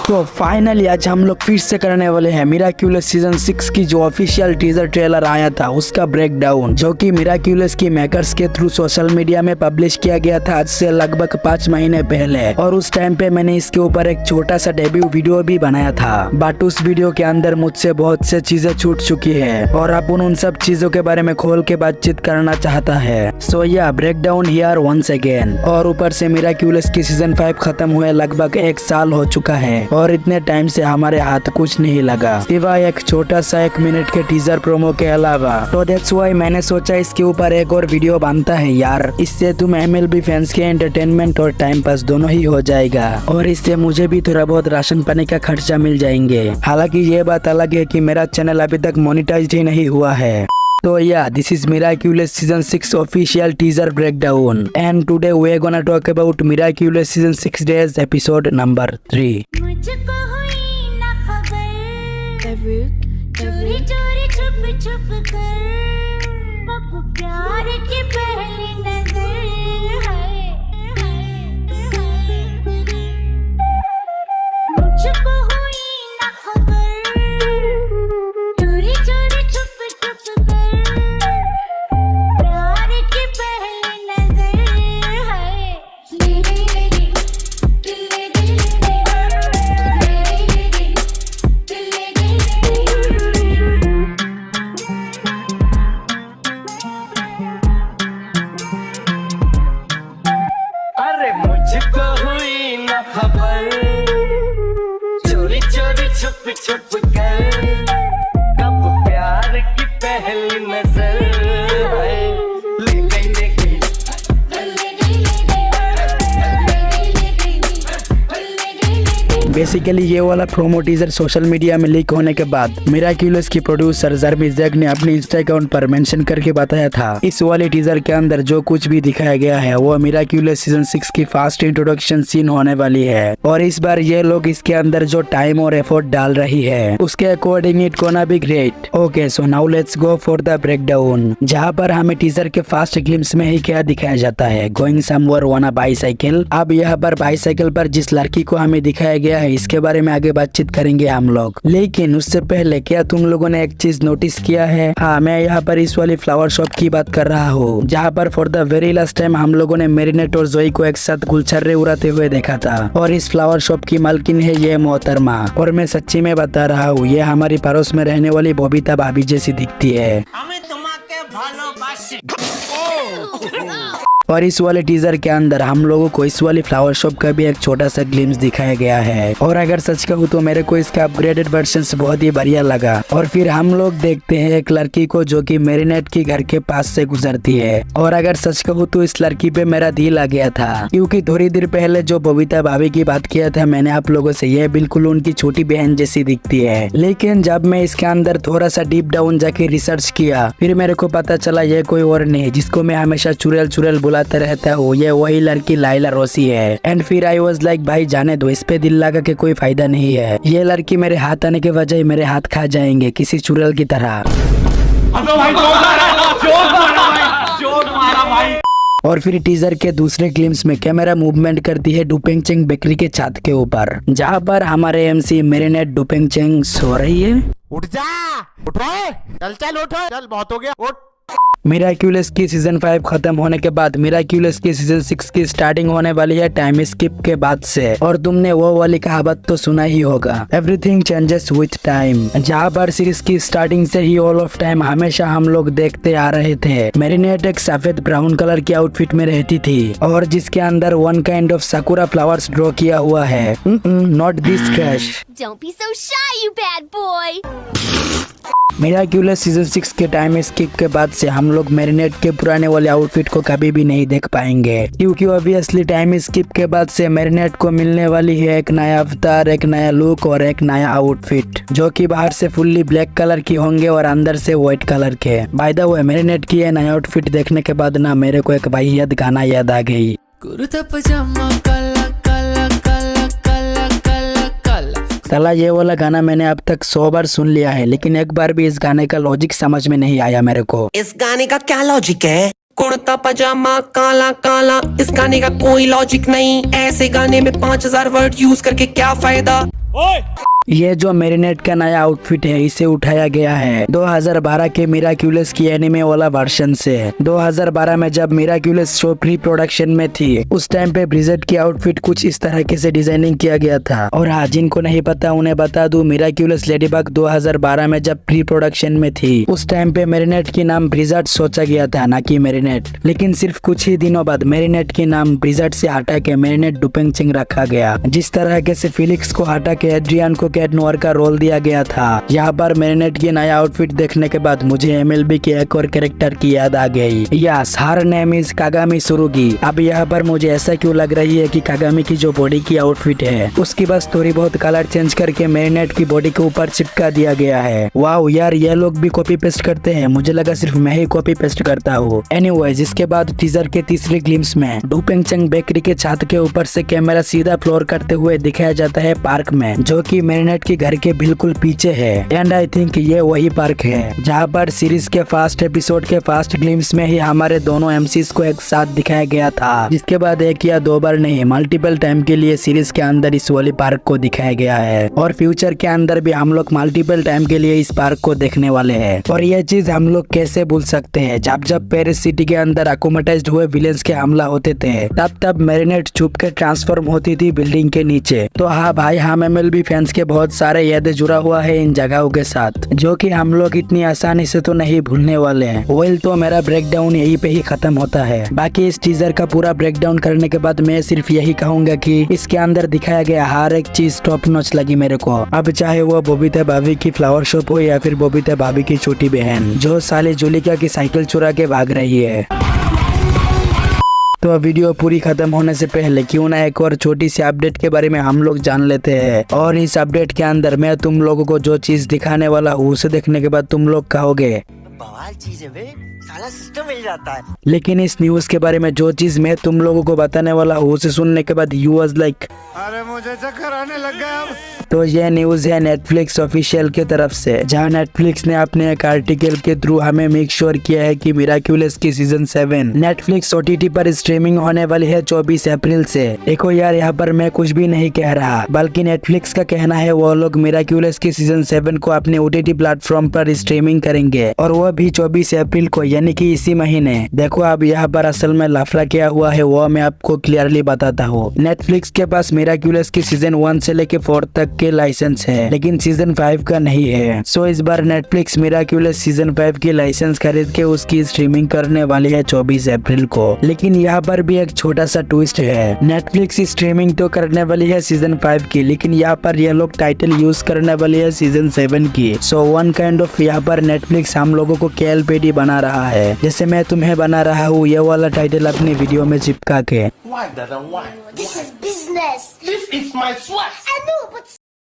तो फाइनली आज हम लोग फिर से करने वाले हैं मिराक्यूलस सीजन 6 की जो ऑफिशियल टीजर ट्रेलर आया था उसका ब्रेक डाउन, जो कि मिराक्यूलस की मेकर्स के थ्रू सोशल मीडिया में पब्लिश किया गया था आज से लगभग 5 महीने पहले। और उस टाइम पे मैंने इसके ऊपर एक छोटा सा डेब्यू वीडियो भी बनाया था, बट उस वीडियो के अंदर मुझसे बहुत से चीजें छूट चुकी है और अपन उन सब चीजों के बारे में खोल के बातचीत करना चाहता है। सो या break down here once again. और ऊपर से मिराक्यूलस की सीजन 5 खत्म हुए लगभग 1 साल हो चुका है और इतने टाइम से हमारे हाथ कुछ नहीं लगा सिवाय एक छोटा सा 1 मिनट के टीजर प्रोमो के अलावा। तो दैट्स व्हाई मैंने सोचा इसके ऊपर एक और वीडियो बनता है यार, इससे तुम MLB फैंस के एंटरटेनमेंट और टाइम पास दोनों ही हो जाएगा और इससे मुझे भी थोड़ा बहुत राशन पानी का खर्चा मिल जाएंगे। हालांकि ये बात अलग है कि मेरा चैनल अभी तक मोनेटाइज ही नहीं हुआ है। So yeah, this is Miraculous Season 6 official teaser breakdown, and today we're gonna talk about Miraculous Season 6 days episode number 3. मुझको हुई ना खबर, चोरी चोरी छुप छुप कर, अब प्यार की पहली नजर है, मुझको हुई ना खबर, चोरी चोरी छुप छुप कर, प्यार की पहली नजर है, मेरे दिल दिल दिल अरे मुझको हुई न खबर, चोरी चोरी छुप छुप कर, कब प्यार की पहली नजर है, ले गई बेसिकली ये वाला प्रोमो टीजर सोशल मीडिया में लीक होने के बाद मिराक्यूलस की प्रोड्यूसर जर्मी जैक ने अपने इंस्टा अकाउंट पर मेंशन करके बताया था इस वाले टीजर के अंदर जो कुछ भी दिखाया गया है वो मिराक्यूलस सीजन 6 की फास्ट इंट्रोडक्शन सीन होने वाली है और इस बार ये लोग इसके अंदर जो टाइम और एफर्ट डाल रही है उसके according it gonna be great. Okay so now let's go for the break down, जहाँ पर हमें टीजर के फास्ट ग्लिम्स में ही क्या दिखाया जाता है, going somewhere on a bicycle. अब यहाँ पर बाईसाइकिल पर जिस लड़की को हमें दिखाया गया है इसके बारे में आगे बातचीत करेंगे हम लोग, लेकिन उससे पहले क्या तुम लोगों ने एक चीज नोटिस किया है? हाँ, मैं यहाँ पर इस वाली फ्लावर शॉप की बात कर रहा हूँ जहाँ पर for the very last time हम लोगों ने मेरिनेट और जोई को एक साथ गुलछर्रे उड़ाते हुए देखा था और इस फ्लावर शॉप की मालकिन है ये मोहतरमा। और मैं सच्ची में बता रहा हूँ ये हमारी पड़ोस में रहने वाली बबीता भाभी जैसी दिखती है। और इस वाले टीजर के अंदर हम लोगों को इस वाली फ्लावर शॉप का भी एक छोटा सा ग्लिम्स दिखाया गया है और अगर सच कहूँ तो मेरे को इसका अपग्रेडेड वर्जन बहुत ही बढ़िया लगा। और फिर हम लोग देखते हैं एक लड़की को जो कि मेरिनेट की घर के पास से गुजरती है और अगर सच कहूँ तो इस लड़की पे मेरा दिल आ गया था, क्योंकि थोड़ी देर पहले जो बबीता भाभी की बात किया था मैंने आप लोगों से, ये बिल्कुल उनकी छोटी बहन जैसी दिखती है। लेकिन जब मैं इसके अंदर थोड़ा सा डीप डाउन जाके रिसर्च किया फिर मेरे को पता चला ये कोई और नहीं जिसको मैं हमेशा चुड़ैल चुड़ैल बुलाता रहता हूँ, ये वही लड़की लाइला रोसी है। एंड फिर आई वाज लाइक भाई जाने दो, इस पे दिल लगा के कोई फायदा नहीं है, ये लड़की मेरे हाथ आने के बजाय मेरे हाथ खा जाएंगे किसी चुड़ैल की तरह। और फिर टीजर के दूसरे ग्लिम्स में कैमरा मूवमेंट करती है डुपेंगचेंग बेकरी के छत के ऊपर, जहाँ पर हमारे MC मेरिनेट डुपेंगचेंग सो रही है। उठ जा, उठ रहे, चल चल उठ, चल बहुत हो गया, उठ। मिराक्यूलस की सीजन 5 खत्म होने के बाद मिराक्यूलस की सीजन 6 की स्टार्टिंग होने वाली है टाइम स्किप के बाद से। और तुमने वो वाली कहावत तो सुना ही होगा, एवरीथिंग चेंजेस विथ टाइम, जहाँ पर सीरीज की स्टार्टिंग से ही ऑल ऑफ टाइम हमेशा हम लोग देखते आ रहे थे मेरिनेट एक सफेद ब्राउन कलर की आउटफिट में रहती थी और जिसके अंदर one kind of sakura flowers draw किया हुआ है। Not this trash. Don't be so shy, you bad boy. Miraculous season 6 के टाइम स्किप के बाद से हम लोग मेरिनेट के पुराने वाले आउटफिट को कभी भी नहीं देख पाएंगे, क्योंकि ऑब्वियसली टाइम स्किप के बाद से मेरिनेट को मिलने वाली है एक नया अवतार, एक नया लुक और एक नया आउटफिट जो कि बाहर से फुल्ली ब्लैक कलर की होंगे और अंदर से व्हाइट कलर के। बाय द वे मेरिनेट की ये नया आउटफिट देखने के बाद ना मेरे को एक वाहियात गाना याद आ गई। कुर्ता पजामा काला काला काला काला काला काला। साला ये वाला गाना मैंने अब तक 100 बार सुन लिया है, लेकिन एक बार भी इस गाने का लॉजिक समझ में नहीं आया मेरे को। इस गाने का क्या लॉजिक है? कुर्ता पजामा काला काला, इस गाने का कोई लॉजिक नहीं। ऐसे गाने में 5000 वर्ड यूज करके क्या फायदा? ये जो मैरिनेट का नया आउटफिट है इसे उठाया गया है 2012 के मिराक्यूलस की एनिमे वाला वर्जन से। 2012 में जब मिराक्यूलस शो प्री प्रोडक्शन में थी उस टाइम पे ब्रिजेट की आउटफिट कुछ इस तरह से डिजाइनिंग किया गया था। और हाँ, जिनको नहीं पता उन्हें बता दूं, मिराक्यूलस लेडीबग 2012 में जब प्री प्रोडक्शन में थी उस टाइम पे मैरिनेट की नाम ब्रिजेट सोचा गया था, ना कि मैरिनेट। लेकिन सिर्फ कुछ ही दिनों बाद मैरिनेट की नाम ब्रिजेट से हटा के मैरिनेट डुपेंगचिंग रखा गया। जिस तरह से फिलिक्स को हटा के एड्रियन को कैट नोयर का रोल दिया गया था। यहाँ पर मैरिनेट की नया आउटफिट देखने के बाद मुझे एमएलबी के एक और कैरेक्टर की याद आ गई। Yes, her name is Kagami Tsurugi. अब यहाँ पर मुझे ऐसा क्यों लग रही है कि कागामी की जो बॉडी की आउटफिट है उसकी बस थोड़ी बहुत कलर चेंज करके मैरिनेट की बॉडी के ऊपर चिपका दिया गया है। वाह यार, ये लोग भी कॉपी पेस्ट करते हैं, मुझे लगा सिर्फ मैं ही कॉपी पेस्ट करता हूँ। एनीवेज, इसके बाद टीजर के तीसरे ग्लिम्स में डुपेंगचिंग बेकरी के छत के ऊपर से कैमरा सीधा फ्लोर करते हुए दिखाया जाता है पार्क में, जो कि मैरिनेट के घर के बिल्कुल पीछे है। एंड आई थिंक ये वही पार्क है जहाँ पर सीरीज के फर्स्ट एपिसोड के फर्स्ट ग्लिम्स में ही हमारे दोनों एमसीज को एक साथ दिखाया गया था, जिसके बाद एक या दो बार नहीं मल्टीपल टाइम के लिए सीरीज के अंदर इस वाली पार्क को दिखाया गया है। और फ्यूचर के अंदर भी हम लोग मल्टीपल टाइम के लिए इस पार्क को देखने वाले हैं। और ये चीज हम लोग कैसे भूल सकते हैं, जब जब पेरिस सिटी के अंदर अकोमटाइज्ड हुए विलेंस के हमला होते थे तब मैरिनेट छुप के ट्रांसफॉर्म होती थी बिल्डिंग के नीचे। तो हाँ भाई, हम एमएलबी फैंस के बहुत सारे यादें जुड़ा हुआ है इन जगहों के साथ, जो कि हम लोग इतनी आसानी से तो नहीं भूलने वाले हैं। वेल, तो मेरा ब्रेकडाउन यहीं पे ही खत्म होता है। बाकी इस टीजर का पूरा ब्रेकडाउन करने के बाद मैं सिर्फ यही कहूंगा कि इसके अंदर दिखाया गया हर एक चीज टॉप नॉच लगी मेरे को। अब चाहे वो बबीता भाभी की फ्लावर शॉप हो या फिर बबीता भाभी की छोटी बहन जो साले जुलिका की साइकिल चुरा के भाग रही है। तो वीडियो पूरी खत्म होने से पहले क्यों ना एक और छोटी सी अपडेट के बारे में हम लोग जान लेते हैं। और इस अपडेट के अंदर मैं तुम लोगों को जो चीज दिखाने वाला हूँ उसे देखने के बाद तुम लोग कहोगे बवाल चीज है बे, साला सिस्टम मिल जाता है। लेकिन इस न्यूज के बारे में जो चीज मैं तुम लोगों को बताने वाला हूँ उसे सुनने के बाद यू वाज लाइक, अरे मुझे चक्कर आने लग गया अब। तो ये न्यूज है नेटफ्लिक्स ऑफिशियल की तरफ से, जहां नेटफ्लिक्स ने अपने एक आर्टिकल के थ्रू हमें मेक श्योर किया है कि मिराक्यूलस की सीजन 7 नेटफ्लिक्स ओटीटी पर स्ट्रीमिंग होने वाली है 24 अप्रैल से। देखो यार, यहाँ पर मैं कुछ भी नहीं कह रहा, बल्कि नेटफ्लिक्स का कहना है वो लोग मिराक्यूलस की सीजन 7 को अपने ओटीटी प्लेटफॉर्म पर स्ट्रीमिंग करेंगे, और वो भी 24 अप्रैल को, यानी कि इसी महीने। देखो अब यहाँ पर असल में लफड़ा क्या हुआ है वो मैं आपको क्लियरली बताता हूँ। नेटफ्लिक्स के पास मिराक्यूलस की सीजन 1 से लेके 4 तक के लाइसेंस है, लेकिन सीजन 5 का नहीं है। सो इस बार नेटफ्लिक्स मिराक्यूलस सीजन 5 की लाइसेंस खरीद के उसकी स्ट्रीमिंग करने वाली है 24 अप्रैल को। लेकिन यहाँ पर भी एक छोटा सा ट्विस्ट है, नेटफ्लिक्स स्ट्रीमिंग तो करने वाली है सीजन 5 की, लेकिन यहाँ पर ये लोग टाइटल यूज करने वाली है सीजन 7 की। सो वन काइंड ऑफ यहाँ पर नेटफ्लिक्स हम लोगों को KLPD बना रहा है, जैसे मैं तुम्हें बना रहा हूँ ये वाला टाइटल अपनी वीडियो में चिपका के। This is business. This is my swag. I know, but